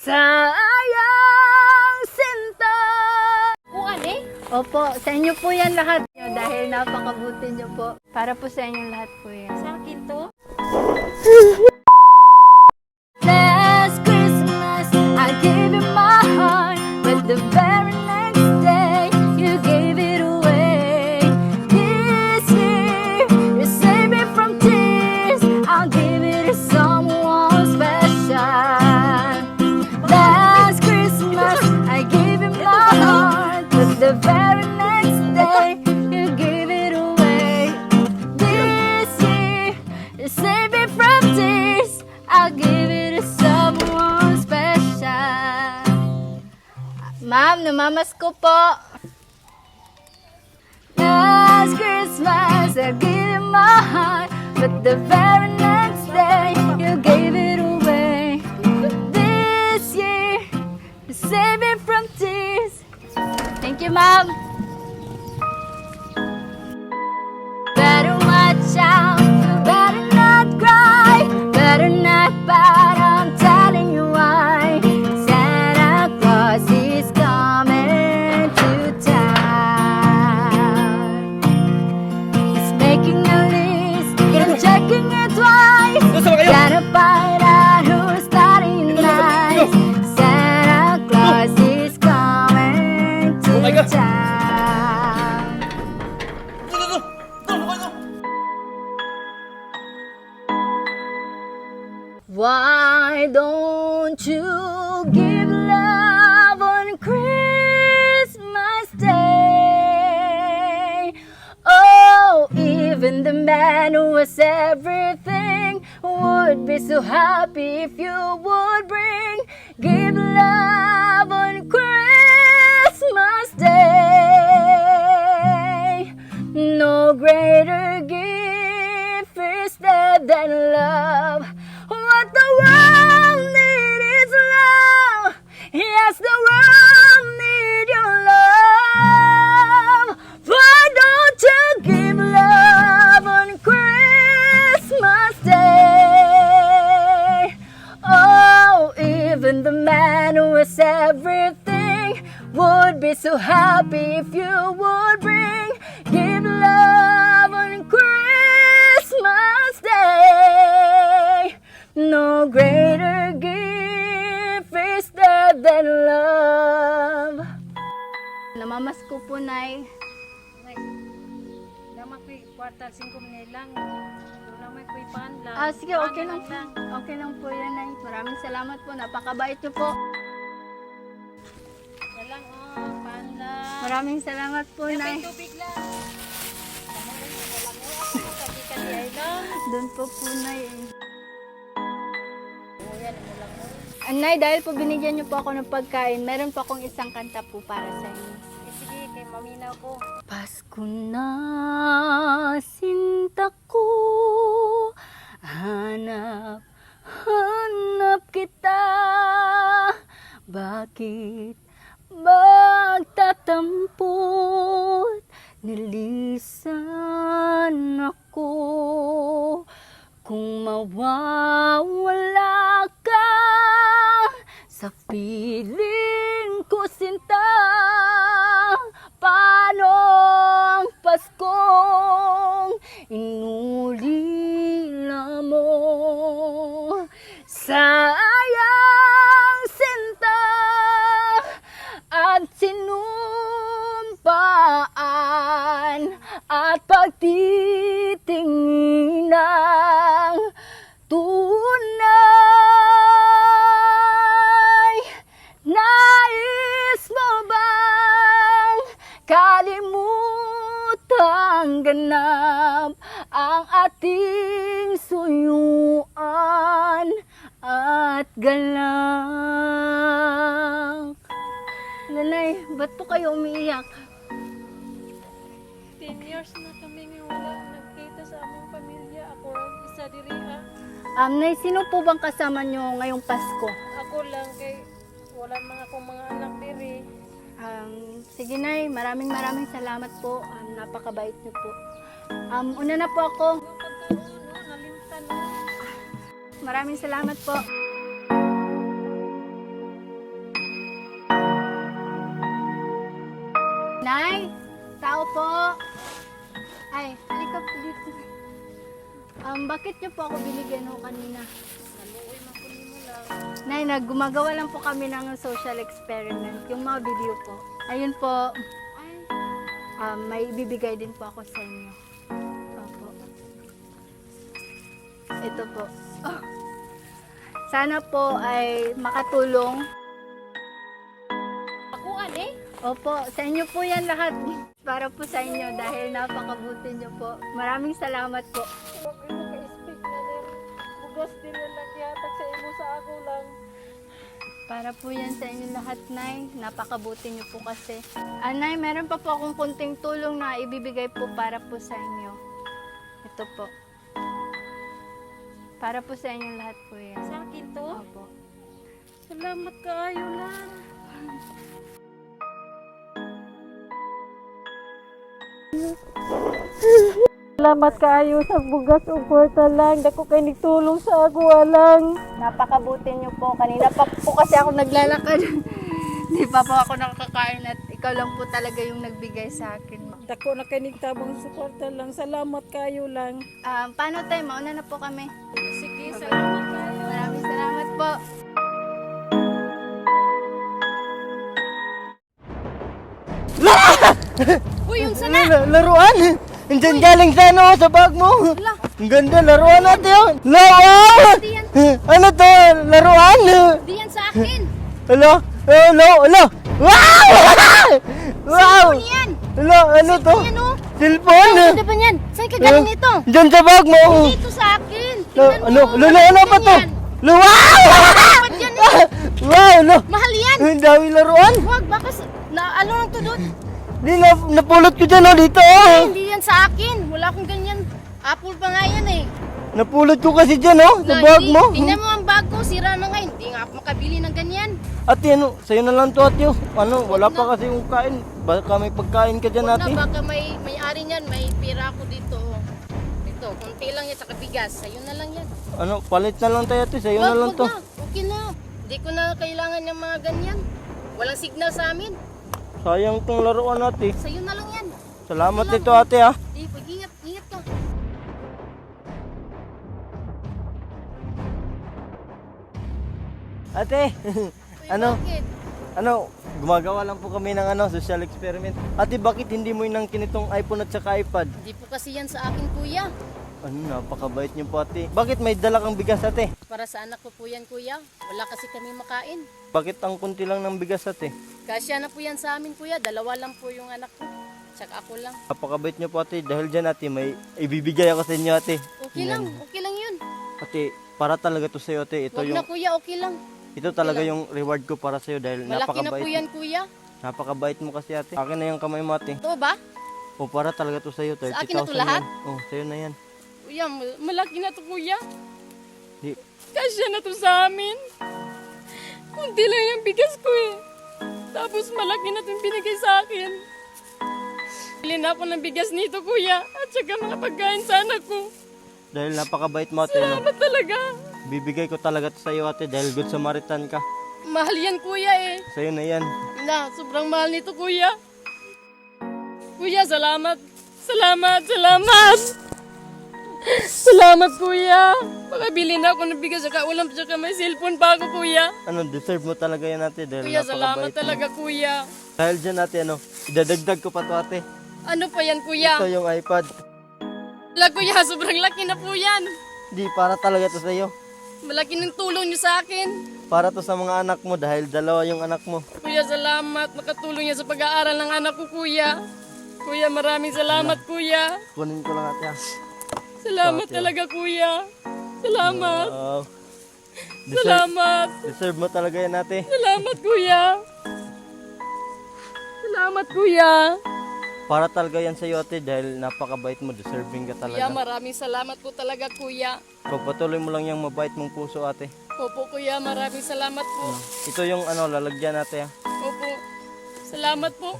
Sayang sinta. Kuan eh? Opo, sa inyo po yan lahat. Dahil napakabuti nyo po. Para po sa inyo lahat po yan. Sa akin to? Last Christmas, I gave you my heart, but the very next day, you gave it away. This year, you saved me from tears. I'll give it to someone special. Last Christmas, I gave you my heart, but the very next day, you gave it away. This year, you saved me from tears. I'll give it to someone special. Ma'am, namamas ko po. Last Christmas, I gave you my heart, but the very next day, you gave it away. This year, you saved me from tears. Thank you, ma'am. Better watch out, you better not cry, better not pout, I'm telling you why. Santa Claus is coming to town. He's making a list and checking it twice. Gotta find out who's naughty and nice. Santa Claus is coming to town. Why don't you give love on Christmas Day? Oh, even the man who was everything would be so happy if you would bring. Give love on Christmas Day. No greater gift is there than love. What the world needs is love. Yes, the world needs your love. Why don't you give love on Christmas Day? Oh, even the man who is everything would be so happy if you would bring. Give love on Christmas Day. No greater gift is there than love. Namamas ko po, Nay. Lama ko'y kwartal 5 minit lang. Lama ko'y pan lang. Sige, okay lang. Okay lang po yan, Nay. Maraming salamat po. Napakabait niyo po. Yan lang pan lang. Maraming salamat po, May Nay. tubig lang. Sabi ka di ay lang. Doon po po, Nay. Yan mo lang. Nay, dahil po binigyan niyo po ako ng pagkain, meron po akong isang kanta po para sa inyo. Sige, kay maminaw ko. Pasko na, sinta ko, hanap, hanap kita. Bakit magtatampot, nilisan ako. Kung mawawala ka sa piling ko, sinta, paano ang Paskong inulila mo? Sayang sinta at sinumpaan at pagtitingin ng tunay. Nais mo bang kalimutang ganap ang ating suyuan at galak? Nanay, ba't po kayo umiiyak? 10 years na kami nga walang nagkita sa among pamilya. Ako isa diri ha. Nay, sino po bang kasama nyo ngayong Pasko? Ako lang kay wala mga akong mga anak diri. Sige, Nay, maraming salamat po. Napakabait nyo po. Una na po ako. Nalimtan na. Maraming salamat po. Nay, tao po. Ay, halika po dito. Bakit niyo po ako binigyan ho kanina? Naluoy man po nimo lang. Nay, gumagawa lang po kami ng social experiment. Yung mga video po. Ayun po, Ay, may ibibigay din po ako sa inyo. Opo. Ito po. Oh. Sana po ay makatulong. akuan eh. Opo, sa inyo po yan lahat. Para po sa inyo dahil napakabuti niyo po. Maraming salamat po. Huwag imo ka-speak na rin. Bugas din na lang yatag sa imo sa ako lang. Para po yan sa inyo lahat, Nay. Napakabuti niyo po kasi. Nay, meron pa po akong kunting tulong na ibibigay po para po sa inyo. Ito po. Para po sa inyo lahat po yan. Sa akin to? Opo. Salamat kaayo lang. Salamat kaayo sa bugas ug kwarta lang. Dako kay nagtulong sa ako lang. Napakabuti niyo po. Kanina pa po kasi ako naglalakad. Hindi pa po ako nakakain at ikaw lang po talaga yung nagbigay sa akin. Dako na kay nagtabang sa kwarta lang. Salamat kaayo lang. Paano tayo? Mauna na po kami. Sige, salamat kaayo. Maraming salamat po. Uy, yung sana! Laruan! Diyan galing sa ano, sa bag mo. Ang ganda, laruan natin yun. Laruan! Ano to? Laruan? Di yan sa akin! Hello? Hello? Hello? Wow! Wow! Yan! Hello? Ano to? Yan o! Cellphone? Ano ba yan? Saan ka galing nito? Diyan sa bag mo. Dito sa akin! Tingnan mo! Ano? Ano ba to? Wow! Dapat yan eh! Wow! Ano? Mahal yan! Ang dami laruan. Huwag, baka ano lang to doon? Di napulot ko dyan dito. Oh. Hindi yan sa akin! Wala akong ganyan. Apple pa nga yan eh. Napulot ko kasi dyan sa bag mo. Tingnan mo ang bag ko, sira na nga. Hindi nga ako makabili ng ganyan. Ate, ano? Sa'yo na lang to, ate. Ano? Wala pa kasi yung kain. Baka may pagkain ka dyan, Huwag ate. na, baka may-ari niyan, may pira ako dito. Ito, konti lang yan, saka bigas. Sa'yo na lang yan. Ano? Palit na lang tayo, ate. Sa'yo na lang to. na, okay na. Hindi ko na kailangan yung mga ganyan. Walang signal sa amin. Sayang tong laruan, ate. Sa'yo na lang yan. Salamat dito, ate, ha. Di, pag-ingat, ingat ka. Ate, Uy, ano? Bakit? Gumagawa lang po kami ng social experiment. Ate, bakit hindi mo inangkin itong iPhone at saka iPad? Hindi po kasi yan sa akin, kuya. Ano, napakabait niyo po, ate. Bakit may dala kang bigas, ate? Para sa anak ko po yan, kuya. Wala kasi kami makain. Bakit ang kunti lang ng bigas, ate? Kasya na po yan sa amin, kuya. 2 lang po yung anak ko. Tsaka ako lang. Napakabait niyo po, ate. Dahil dyan, ate, may ibibigay ako sa inyo, ate. Okay lang, okay lang yun. Ate, para talaga to sa'yo, ate. Ito Huwag yung na, kuya, okay lang. Ito talaga yung reward ko para sa'yo dahil Malaki na po napakabait. yan, kuya. Napakabait mo kasi, ate. Akin na yung kamay mo, ate. Ito ba? O, para talaga to sa'yo. 30,000 Sa akin na to lahat? yan. O, sa'yo na yan. Kuya, malaki na to, kuya. Di, Kasya na to sa amin. Kunti lang yung bigas ko eh. Tapos malaki na itong binigay sa akin. Bili na ako ng bigas nito, kuya. At saka mga pagkain sa anak ko. dahil napakabait mo, ate. No? Salamat talaga. Bibigay ko talaga to sa'yo, ate, dahil good Samaritan ka. Mahal yan, kuya eh. Sa'yo na yan. Na, sobrang mahal nito, kuya. Kuya, salamat. Salamat, salamat. Salamat, kuya. Makabili na ako ng bigas saka ulam saka may cellphone pa ako, kuya. Ano, deserve mo talaga yan, ate, dahil Kuya, salamat napakabait mo. talaga, kuya. Dahil dyan, ate, idadagdag ko pa to, ate. Ano pa yan, kuya? Ito yung iPad. Wala, kuya, sobrang laki na po yan. Di, para talaga to sa'yo. Malaki ng tulong niyo sa akin. Para to sa mga anak mo dahil 2 yung anak mo. Kuya, salamat. Nakatulong niya sa pag-aaral ng anak ko, kuya. Kuya, maraming salamat, kuya. Kunin ko lang, ate, ha. Salamat Okay. talaga, kuya. Salamat. Wow. Salamat. Deserve mo talaga yan, ate. Salamat, kuya. Salamat, kuya. Para talaga yan sa'yo, ate, dahil napakabait mo. Deserving ka Kuya, talaga. maraming salamat po talaga, kuya. Pagpatuloy mo lang yung mabait mong puso, ate. Opo, kuya, maraming salamat po. Ito yung lalagyan, ate, ha. Opo. Salamat po.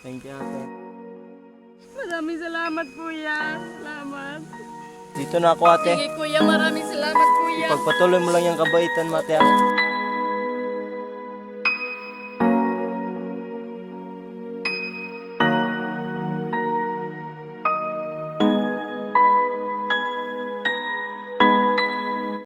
Thank you, ate. Maraming salamat, kuya. Salamat. Dito na ako, ate. Sige, kuya, maraming salamat, kuya. Pagpatuloy mo lang yung kabaitan mo, ate, ha.